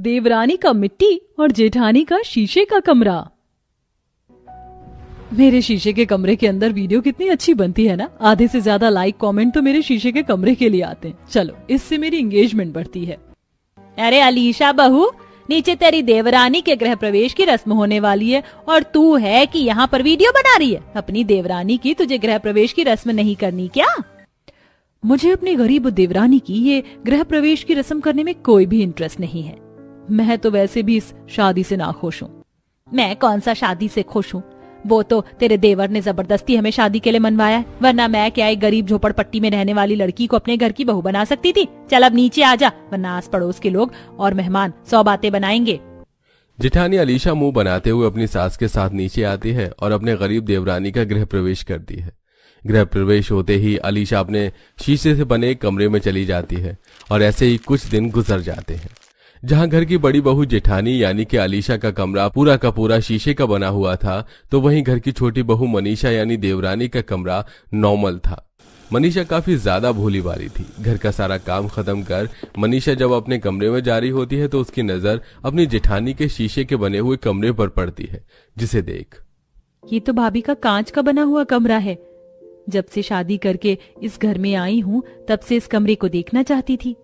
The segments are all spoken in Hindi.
देवरानी का मिट्टी और जेठानी का शीशे का कमरा। मेरे शीशे के कमरे के अंदर वीडियो कितनी अच्छी बनती है ना। आधे से ज्यादा लाइक कमेंट तो मेरे शीशे के कमरे के लिए आते हैं। चलो, इससे मेरी एंगेजमेंट बढ़ती है। अरे अलीशा बहू, नीचे तेरी देवरानी के गृह प्रवेश की रस्म होने वाली है और तू है कि यहाँ पर वीडियो बना रही है। अपनी देवरानी की तुझे गृह प्रवेश की रस्म नहीं करनी क्या? मुझे अपनी गरीब देवरानी की ये गृह प्रवेश की रस्म करने में कोई भी इंटरेस्ट नहीं है। मैं तो वैसे भी इस शादी से नाखुश हूँ। मैं कौन सा शादी से खुश हूँ? वो तो तेरे देवर ने जबरदस्ती हमें शादी के लिए मनवाया है, वरना मैं क्या एक गरीब झोपड़पट्टी में रहने वाली लड़की को अपने घर की बहू बना सकती थी। चल अब नीचे आ जा, वरना आस पड़ोस के लोग और मेहमान 100 बातें बनाएंगे। जेठानी अलीशा मुंह बनाते हुए अपनी सास के साथ नीचे आती है और अपने गरीब देवरानी का गृह प्रवेश करती है। गृह प्रवेश होते ही अलीशा अपने शीशे से बने कमरे में चली जाती है और ऐसे ही कुछ दिन गुजर जाते हैं। जहां घर की बड़ी बहू जेठानी यानी कि अलीशा का कमरा पूरा का पूरा शीशे का बना हुआ था, तो वहीं घर की छोटी बहू मनीषा यानी देवरानी का कमरा नॉर्मल था। मनीषा काफी ज्यादा भोली भाली थी। घर का सारा काम खत्म कर मनीषा जब अपने कमरे में जा रही होती है तो उसकी नजर अपनी जेठानी के शीशे के बने हुए कमरे पर पड़ती है, जिसे देख, ये तो भाभी का कांच का बना हुआ कमरा है। जब से शादी करके इस घर में आई हूँ तब से इस कमरे को देखना चाहती थी।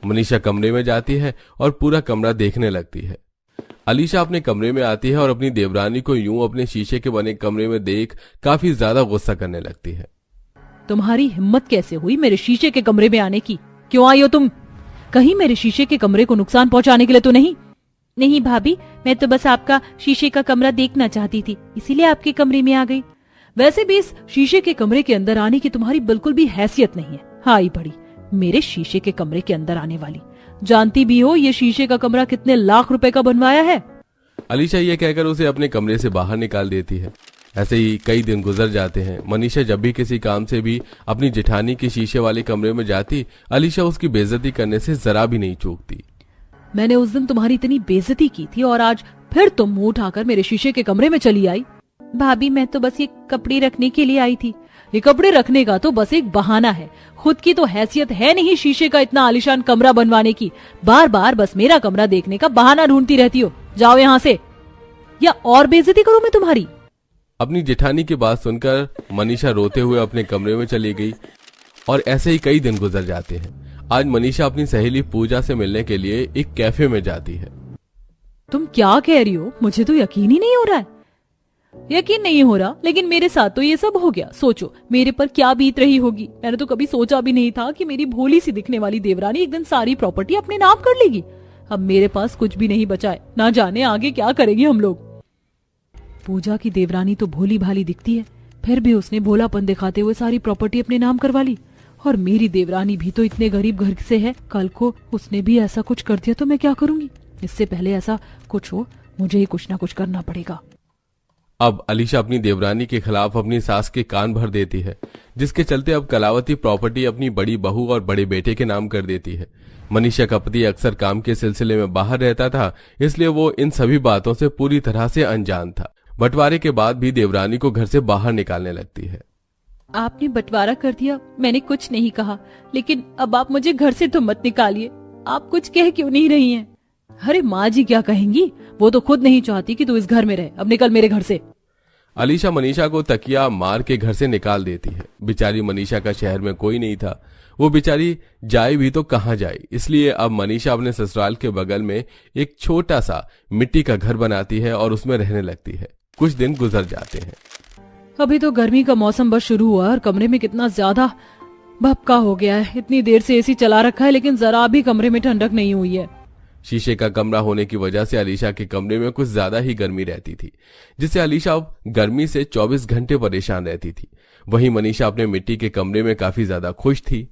मनीषा कमरे में जाती है और पूरा कमरा देखने लगती है। अलीशा अपने कमरे में आती है और अपनी देवरानी को यूं अपने शीशे के बने कमरे में देख काफी ज्यादा गुस्सा करने लगती है। तुम्हारी हिम्मत कैसे हुई मेरे शीशे के कमरे में आने की? क्यों आई हो तुम? कहीं मेरे शीशे के कमरे को नुकसान पहुंचाने के लिए तो नहीं? नहीं भाभी, मैं तो बस आपका शीशे का कमरा देखना चाहती थी, इसीलिए आपके कमरे में आ गई। वैसे भी इस शीशे के कमरे के अंदर आने की तुम्हारी बिल्कुल भी हैसियत नहीं है। हाई बड़ी मेरे शीशे के कमरे के अंदर आने वाली। जानती भी हो ये शीशे का कमरा कितने लाख रुपए का बनवाया है? अलीशा ये कहकर उसे अपने कमरे से बाहर निकाल देती है। ऐसे ही कई दिन गुजर जाते हैं। मनीषा जब भी किसी काम से भी अपनी जेठानी के शीशे वाले कमरे में जाती, अलीशा उसकी बेइज्जती करने से जरा भी नहीं चूकती। मैंने उस दिन तुम्हारी इतनी बेइज्जती की थी और आज फिर तुम मुंह उठाकर मेरे शीशे के कमरे में चली आई। भाभी, मैं तो बस ये कपड़े रखने के लिए आई थी। ये कपड़े रखने का तो बस एक बहाना है। खुद की तो हैसियत है नहीं शीशे का इतना आलीशान कमरा बनवाने की। बार बार बस मेरा कमरा देखने का बहाना ढूंढती रहती हो। जाओ यहाँ से, या और बेइज्जती करूं मैं तुम्हारी। अपनी जेठानी की बात सुनकर मनीषा रोते हुए अपने कमरे में चली गई और ऐसे ही कई दिन गुजर जाते हैं। आज मनीषा अपनी सहेली पूजा से मिलने के लिए एक कैफे में जाती है। तुम क्या कह रही हो? मुझे तो यकीन ही नहीं हो रहा है। यकीन नहीं हो रहा, लेकिन मेरे साथ तो ये सब हो गया। सोचो मेरे पर क्या बीत रही होगी। मैंने तो कभी सोचा भी नहीं था कि मेरी भोली सी दिखने वाली देवरानी एक दिन सारी प्रॉपर्टी अपने नाम कर लेगी। अब मेरे पास कुछ भी नहीं बचा है, ना जाने आगे क्या करेंगे हम लोग। पूजा की देवरानी तो भोली भाली दिखती है, फिर भी उसने भोलापन दिखाते हुए सारी प्रॉपर्टी अपने नाम करवा ली। और मेरी देवरानी भी तो इतने गरीब घर से है, कल को उसने भी ऐसा कुछ कर दिया तो मैं क्या करूंगी? इससे पहले ऐसा कुछ हो, मुझे ही कुछ ना कुछ करना पड़ेगा। अब अलीशा अपनी देवरानी के खिलाफ अपनी सास के कान भर देती है, जिसके चलते अब कलावती प्रॉपर्टी अपनी बड़ी बहू और बड़े बेटे के नाम कर देती है। मनीषा का पति अक्सर काम के सिलसिले में बाहर रहता था, इसलिए वो इन सभी बातों से पूरी तरह से अनजान था। बंटवारे के बाद भी देवरानी को घर से बाहर निकालने लगती है। आपने बंटवारा कर दिया, मैंने कुछ नहीं कहा, लेकिन अब आप मुझे घर से तो मत निकालिए। आप कुछ कह क्यों नहीं रही हैं? अरे माँ जी क्या कहेंगी? वो तो खुद नहीं चाहती कि तू इस घर में रहे। अब निकल मेरे घर से। अलीशा मनीषा को तकिया मार के घर से निकाल देती है। बेचारी मनीषा का शहर में कोई नहीं था, वो बेचारी जाए भी तो कहाँ जाए। इसलिए अब मनीषा अपने ससुराल के बगल में एक छोटा सा मिट्टी का घर बनाती है और उसमें रहने लगती है। कुछ दिन गुजर जाते हैं। अभी तो गर्मी का मौसम बस शुरू हुआ और कमरे में कितना ज्यादा भपका हो गया है। इतनी देर से एसी चला रखा है, लेकिन जरा भी कमरे में ठंडक नहीं हुई है। शीशे का कमरा होने की वजह से अलीशा के कमरे में कुछ ज्यादा ही गर्मी रहती थी, जिससे अलीशा अब गर्मी से 24 घंटे परेशान रहती थी। वहीं मनीषा अपने मिट्टी के कमरे में काफी ज्यादा खुश थी।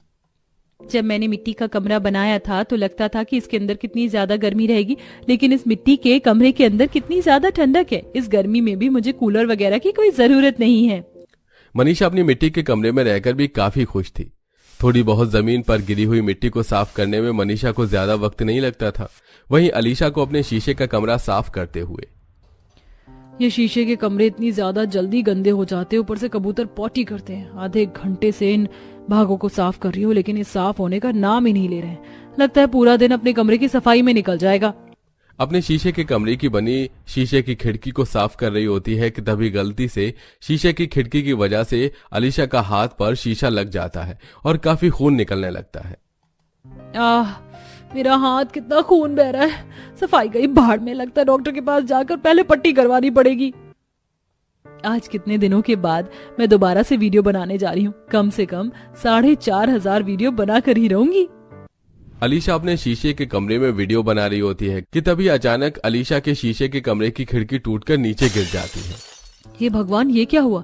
जब मैंने मिट्टी का कमरा बनाया था तो लगता था कि इसके अंदर कितनी ज्यादा गर्मी रहेगी, लेकिन इस मिट्टी के कमरे के अंदर कितनी ज्यादा ठंडक है। इस गर्मी में भी मुझे कूलर वगैरह की कोई जरूरत नहीं है। मनीषा अपनी मिट्टी के कमरे में रहकर भी काफी खुश थी। थोड़ी बहुत जमीन पर गिरी हुई मिट्टी को साफ करने में मनीषा को ज्यादा वक्त नहीं लगता था। वहीं अलीशा को अपने शीशे का कमरा साफ करते हुए, ये शीशे के कमरे इतनी ज्यादा जल्दी गंदे हो जाते हैं, ऊपर से कबूतर पॉटी करते हैं। आधे घंटे से इन भागों को साफ कर रही हूँ, लेकिन ये साफ होने का नाम ही नहीं ले रहे हैं। लगता है पूरा दिन अपने कमरे की सफाई में निकल जाएगा। अपने शीशे के कमरे की बनी शीशे की खिड़की को साफ कर रही होती है कि तभी गलती से शीशे की खिड़की की वजह से अलीशा का हाथ पर शीशा लग जाता है और काफी खून निकलने लगता है। मेरा हाथ कितना खून बह रहा है। सफाई गई भाड़ में, लगता है डॉक्टर के पास जाकर पहले पट्टी करवानी पड़ेगी। आज कितने दिनों के बाद मैं दोबारा से वीडियो बनाने जा रही हूँ। कम से कम 4,500 वीडियो बना कर ही रहूंगी। अलीशा अपने शीशे के कमरे में वीडियो बना रही होती है कि तभी अचानक अलीशा के शीशे के कमरे की खिड़की टूटकर नीचे गिर जाती है। हे भगवान, ये क्या हुआ?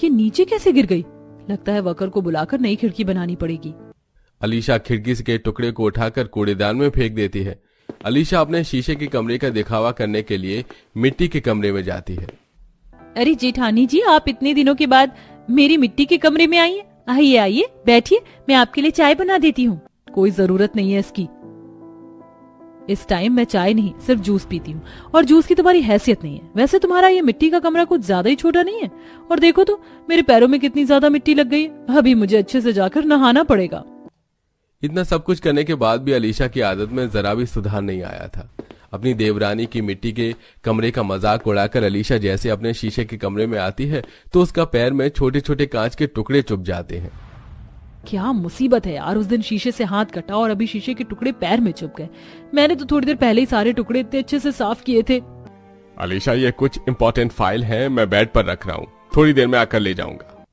ये नीचे कैसे गिर गई? लगता है वकर को बुलाकर नई खिड़की बनानी पड़ेगी। अलीशा खिड़की के टुकड़े को उठाकर कूड़ेदान में फेंक देती है। अलीशा अपने शीशे के कमरे का दिखावा करने के लिए मिट्टी के कमरे में जाती है। अरे जेठानी जी, आप इतने दिनों के बाद मेरी मिट्टी के कमरे में आई हैं। आइए आइए, बैठिए, मैं आपके लिए चाय बना देती हूँ। कोई जरूरत नहीं है इसकी। इस टाइम मैं चाय नहीं, सिर्फ जूस पीती हूँ, और जूस की तुम्हारी हैसियत नहीं है। वैसे तुम्हारा ये मिट्टी का कमरा कुछ ज्यादा ही छोटा नहीं है? और देखो तो मेरे पैरों में कितनी ज्यादा मिट्टी लग गई है। अभी मुझे अच्छे से जाकर नहाना पड़ेगा। इतना सब कुछ करने के बाद भी अलीशा की आदत में जरा भी सुधार नहीं आया था। अपनी देवरानी की मिट्टी के कमरे का मजाक उड़ाकर अलीशा जैसे अपने शीशे के कमरे में आती है तो उसका पैर में छोटे छोटे कांच के टुकड़े चुभ जाते हैं। क्या मुसीबत है यार, उस दिन शीशे से हाथ कटा और अभी शीशे के टुकड़े पैर में चुभ गए। मैंने तो थोड़ी देर पहले ही सारे टुकड़े इतने अच्छे से साफ किए थे। अलीशा, ये कुछ इम्पोर्टेंट फाइल है, मैं बेड पर रख रहा हूँ, थोड़ी देर में आकर ले जाऊंगा।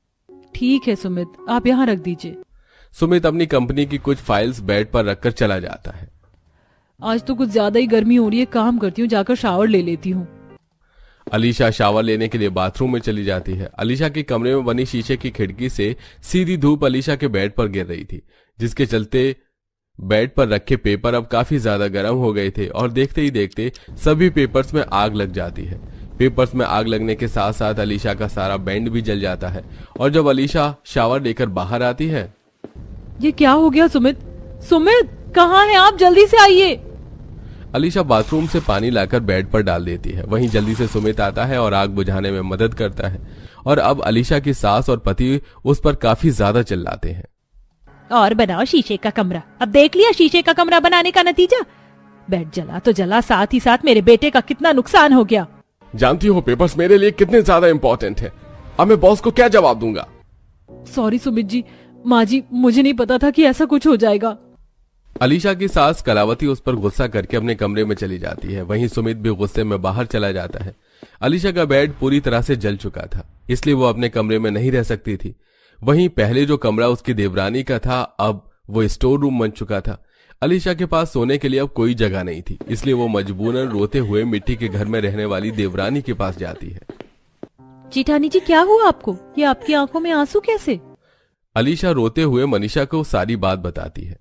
ठीक है सुमित, आप यहाँ रख दीजिए। सुमित अपनी कंपनी की कुछ फाइल्स बेड पर रखकर चला जाता है। आज तो कुछ ज्यादा ही गर्मी हो रही है, काम करती हूँ, जाकर शावर ले लेती हूँ। अलीशा शावर लेने के लिए बाथरूम में चली जाती है। अलीशा के कमरे में बनी शीशे की खिड़की से सीधी धूप अलीशा के बेड पर गिर रही थी, जिसके चलते बेड पर रखे पेपर अब काफी ज्यादा गर्म हो गए थे और देखते ही देखते सभी पेपर्स में आग लग जाती है। पेपर्स में आग लगने के साथ साथ अलीशा का सारा बेड भी जल जाता है। और जब अलीशा शावर लेकर बाहर आती है, ये क्या हो गया सुमित? सुमित, कहाँ हैं आप? जल्दी से आइए। अलीशा बाथरूम से पानी लाकर बेड पर डाल देती है। वहीं जल्दी से सुमित आता है और आग बुझाने में मदद करता है। और अब अलीशा की सास और पति उस पर काफी ज्यादा चिल्लाते हैं। और बनाओ शीशे का कमरा। अब देख लिया शीशे का कमरा बनाने का नतीजा? बेड जला तो जला, साथ ही साथ मेरे बेटे का कितना नुकसान हो गया। जानती हो पेपर्स मेरे लिए कितने ज्यादा इम्पोर्टेंट है। अब मैं बॉस को क्या जवाब दूंगा? सॉरी सुमित जी, माँ जी, मुझे नहीं पता था कि ऐसा कुछ हो जाएगा। अलीशा की सास कलावती उस पर गुस्सा करके अपने कमरे में चली जाती है। वहीं सुमित भी गुस्से में बाहर चला जाता है। अलीशा का बेड पूरी तरह से जल चुका था, इसलिए वो अपने कमरे में नहीं रह सकती थी। वहीं पहले जो कमरा उसकी देवरानी का था, अब वो स्टोर रूम बन चुका था। अलीशा के पास सोने के लिए अब कोई जगह नहीं थी, इसलिए वो मजबूरन रोते हुए मिट्टी के घर में रहने वाली देवरानी के पास जाती है। जेठानी जी, क्या हुआ आपको? ये आपकी आंखों में आंसू कैसे? अलीशा रोते हुए मनीषा को सारी बात बताती है।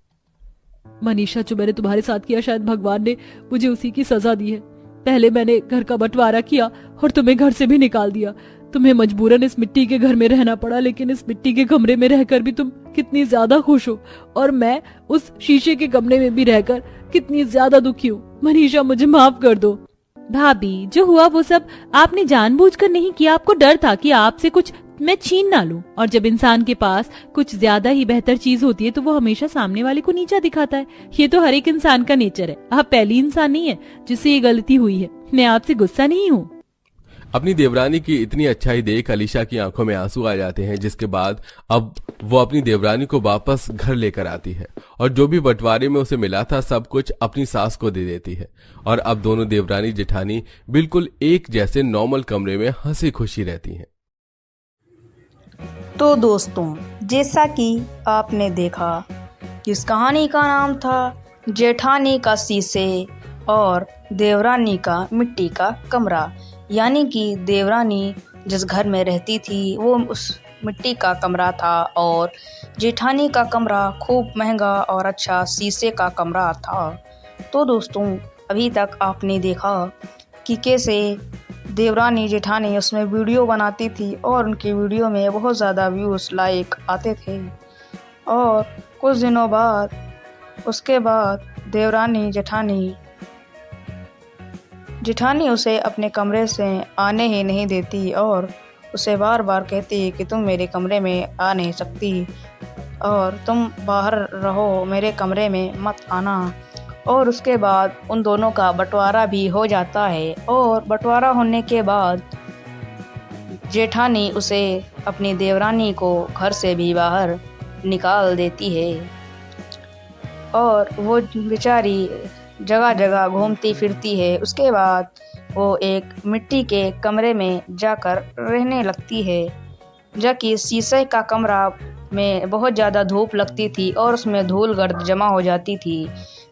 मनीषा, जो मैंने तुम्हारे साथ किया, शायद भगवान ने मुझे उसी की सजा दी है। पहले मैंने घर का बंटवारा किया और तुम्हें घर से भी निकाल दिया। तुम्हें मजबूरन इस मिट्टी के घर में रहना पड़ा, लेकिन इस मिट्टी के कमरे में रहकर भी तुम कितनी ज्यादा खुश हो, और मैं उस शीशे के कमरे में भी रहकर कितनी ज्यादा दुखी हूँ। मनीषा, मुझे माफ कर दो। भाभी, जो हुआ वो सब आपने जानबूझकर नहीं किया। आपको डर था कि आपसे कुछ मैं छीन ना लूं, और जब इंसान के पास कुछ ज्यादा ही बेहतर चीज होती है तो वो हमेशा सामने वाले को नीचा दिखाता है। ये तो हर एक इंसान का नेचर है। आप पहली इंसान नहीं है जिससे ये गलती हुई है। मैं आपसे गुस्सा नहीं हूँ। अपनी देवरानी की इतनी अच्छाई देख अलीशा की आंखों में आंसू आ जाते हैं, जिसके बाद अब वो अपनी देवरानी को वापस घर लेकर आती है और जो भी बंटवारे में उसे मिला था सब कुछ अपनी सास को दे देती है। और अब दोनों देवरानी जेठानी बिल्कुल एक जैसे नॉर्मल कमरे में हंसी खुशी रहती हैं। तो दोस्तों, जैसा कि आपने देखा, इस कहानी का नाम था जेठानी का शीशे और देवरानी का मिट्टी का कमरा। यानी कि देवरानी जिस घर में रहती थी वो उस मिट्टी का कमरा था और जेठानी का कमरा खूब महंगा और अच्छा शीशे का कमरा था। तो दोस्तों, अभी तक आपने देखा कि कैसे देवरानी जेठानी उसमें वीडियो बनाती थी और उनकी वीडियो में बहुत ज़्यादा व्यूज़ लाइक आते थे। और कुछ दिनों बाद उसके बाद देवरानी जेठानी जेठानी उसे अपने कमरे से आने ही नहीं देती और उसे बार बार कहती कि तुम मेरे कमरे में आ नहीं सकती और तुम बाहर रहो, मेरे कमरे में मत आना। और उसके बाद उन दोनों का बंटवारा भी हो जाता है और बंटवारा होने के बाद जेठानी उसे अपनी देवरानी को घर से भी बाहर निकाल देती है और वो बेचारी जगह जगह घूमती फिरती है। उसके बाद वो एक मिट्टी के कमरे में जाकर रहने लगती है, जबकि शीशे का कमरा में बहुत ज़्यादा धूप लगती थी और उसमें धूल गर्द जमा हो जाती थी,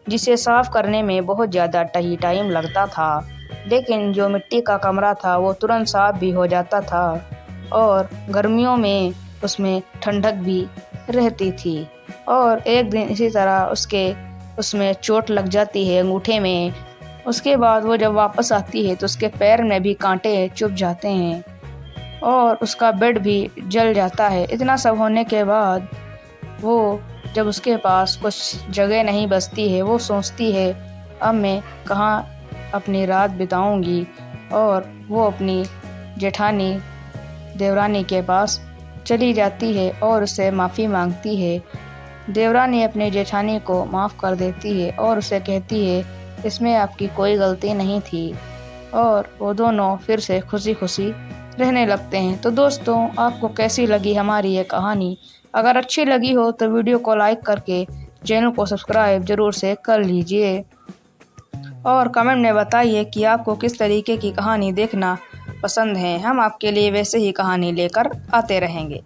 जिसे साफ़ करने में बहुत ज़्यादा टाइम लगता था। लेकिन जो मिट्टी का कमरा था वो तुरंत साफ़ भी हो जाता था और गर्मियों में उसमें ठंडक भी रहती थी। और एक दिन इसी तरह उसमें चोट लग जाती है अंगूठे में। उसके बाद वो जब वापस आती है तो उसके पैर में भी कांटे चुभ जाते हैं और उसका बेड भी जल जाता है। इतना सब होने के बाद वो जब उसके पास कुछ जगह नहीं बचती है, वो सोचती है अब मैं कहाँ अपनी रात बिताऊंगी और वो अपनी जेठानी देवरानी के पास चली जाती है और उससे माफ़ी मांगती है। देवरानी अपनी जेठानी को माफ़ कर देती है और उसे कहती है इसमें आपकी कोई गलती नहीं थी और वो दोनों फिर से खुशी खुशी रहने लगते हैं। तो दोस्तों, आपको कैसी लगी हमारी ये कहानी? अगर अच्छी लगी हो तो वीडियो को लाइक करके चैनल को सब्सक्राइब ज़रूर से कर लीजिए और कमेंट में बताइए कि आपको किस तरीके की कहानी देखना पसंद है। हम आपके लिए वैसे ही कहानी लेकर आते रहेंगे।